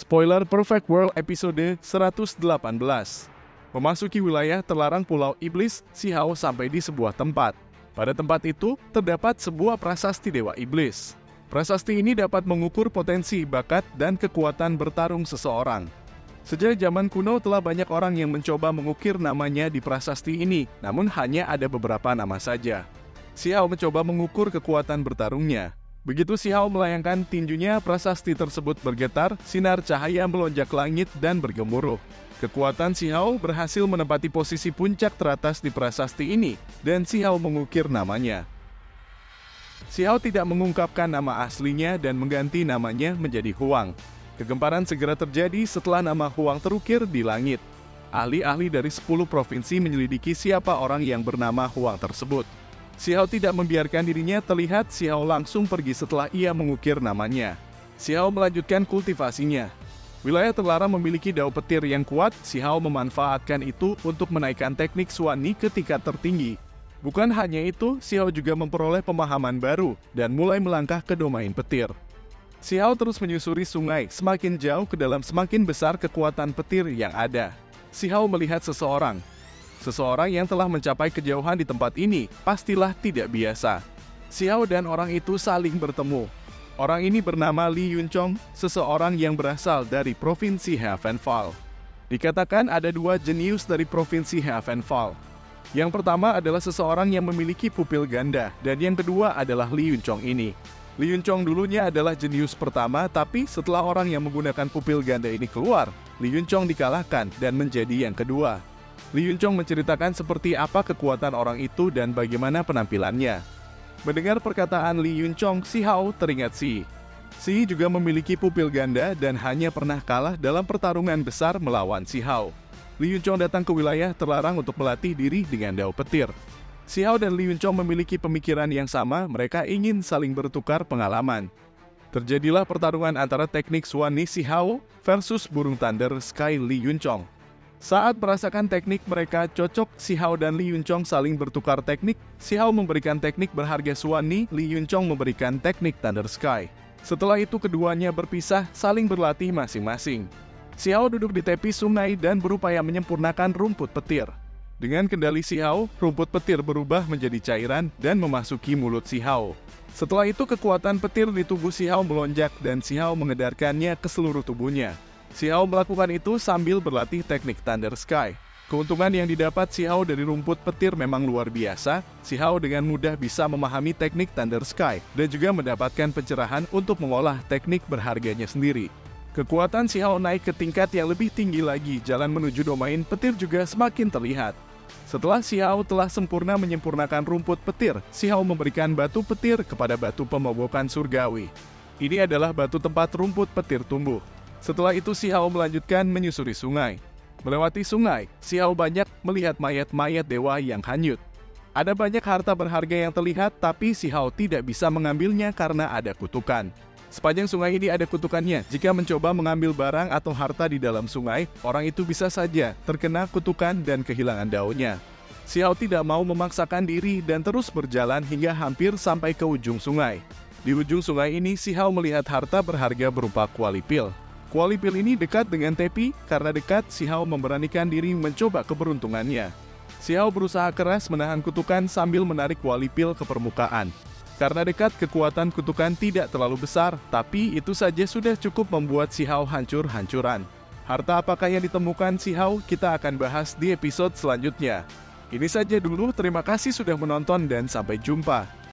Spoiler Perfect World episode 118. Memasuki wilayah terlarang Pulau Iblis, Si Hao sampai di sebuah tempat. Pada tempat itu, terdapat sebuah prasasti Dewa Iblis. Prasasti ini dapat mengukur potensi, bakat, dan kekuatan bertarung seseorang. Sejak zaman kuno telah banyak orang yang mencoba mengukir namanya di prasasti ini, namun hanya ada beberapa nama saja. Si Hao mencoba mengukur kekuatan bertarungnya. Begitu Si Hao melayangkan tinjunya, prasasti tersebut bergetar, sinar cahaya melonjak langit dan bergemuruh. Kekuatan Si Hao berhasil menempati posisi puncak teratas di prasasti ini, dan Si Hao mengukir namanya. Si Hao tidak mengungkapkan nama aslinya dan mengganti namanya menjadi Huang. Kegemparan segera terjadi setelah nama Huang terukir di langit. Ahli-ahli dari 10 provinsi menyelidiki siapa orang yang bernama Huang tersebut. Si Hao tidak membiarkan dirinya terlihat. Si Hao langsung pergi setelah ia mengukir namanya. Si Hao melanjutkan kultivasinya. Wilayah terlarang memiliki dao petir yang kuat. Si Hao memanfaatkan itu untuk menaikkan teknik Xuan Ni ke tingkat tertinggi. Bukan hanya itu, Si Hao juga memperoleh pemahaman baru dan mulai melangkah ke domain petir. Si Hao terus menyusuri sungai, semakin jauh ke dalam semakin besar kekuatan petir yang ada. Si Hao melihat seseorang. Seseorang yang telah mencapai kejauhan di tempat ini pastilah tidak biasa. Si Hao dan orang itu saling bertemu. Orang ini bernama Li Yunchong, seseorang yang berasal dari provinsi Heavenfall. Dikatakan ada dua jenius dari provinsi Heavenfall. Yang pertama adalah seseorang yang memiliki pupil ganda, dan yang kedua adalah Li Yunchong ini. Li Yunchong dulunya adalah jenius pertama, tapi setelah orang yang menggunakan pupil ganda ini keluar, Li Yunchong dikalahkan dan menjadi yang kedua. Li Yunchong menceritakan seperti apa kekuatan orang itu dan bagaimana penampilannya. Mendengar perkataan Li Yunchong, Si Hao teringat Si juga memiliki pupil ganda dan hanya pernah kalah dalam pertarungan besar melawan Si Hao. Li Yunchong datang ke wilayah terlarang untuk melatih diri dengan dao petir. Si Hao dan Li Yunchong memiliki pemikiran yang sama, mereka ingin saling bertukar pengalaman. Terjadilah pertarungan antara teknik Xuan Ni Si Hao versus burung Thunder Sky Li Yunchong. Saat merasakan teknik mereka cocok, Si Hao dan Li Yunchong saling bertukar teknik. Si Hao memberikan teknik berharga Xuan Ni, Li Yunchong memberikan teknik Thunder Sky. Setelah itu keduanya berpisah, saling berlatih masing-masing. Si Hao duduk di tepi sungai dan berupaya menyempurnakan rumput petir. Dengan kendali Si Hao, rumput petir berubah menjadi cairan dan memasuki mulut Si Hao. Setelah itu kekuatan petir di tubuh Si Hao melonjak dan Si Hao mengedarkannya ke seluruh tubuhnya. Si Hao melakukan itu sambil berlatih teknik Thunder Sky. Keuntungan yang didapat Si Hao dari rumput petir memang luar biasa. Si Hao dengan mudah bisa memahami teknik Thunder Sky dan juga mendapatkan pencerahan untuk mengolah teknik berharganya sendiri. Kekuatan Si Hao naik ke tingkat yang lebih tinggi lagi. Jalan menuju domain petir juga semakin terlihat. Setelah Si Hao telah sempurna menyempurnakan rumput petir, Si Hao memberikan batu petir kepada batu pemogokan surgawi. Ini adalah batu tempat rumput petir tumbuh. Setelah itu Si Hao melanjutkan menyusuri sungai. Melewati sungai, Si Hao banyak melihat mayat-mayat dewa yang hanyut. Ada banyak harta berharga yang terlihat, tapi Si Hao tidak bisa mengambilnya karena ada kutukan. Sepanjang sungai ini ada kutukannya. Jika mencoba mengambil barang atau harta di dalam sungai, orang itu bisa saja terkena kutukan dan kehilangan daunnya. Si Hao tidak mau memaksakan diri dan terus berjalan hingga hampir sampai ke ujung sungai. Di ujung sungai ini, Si Hao melihat harta berharga berupa kuali pil. Kuali pil ini dekat dengan tepi. Karena dekat, Si Hao memberanikan diri mencoba keberuntungannya. Si Hao berusaha keras menahan kutukan sambil menarik kuali pil ke permukaan. Karena dekat, kekuatan kutukan tidak terlalu besar, tapi itu saja sudah cukup membuat Si Hao hancur-hancuran. Harta apakah yang ditemukan Si Hao? Kita akan bahas di episode selanjutnya. Ini saja dulu, terima kasih sudah menonton dan sampai jumpa.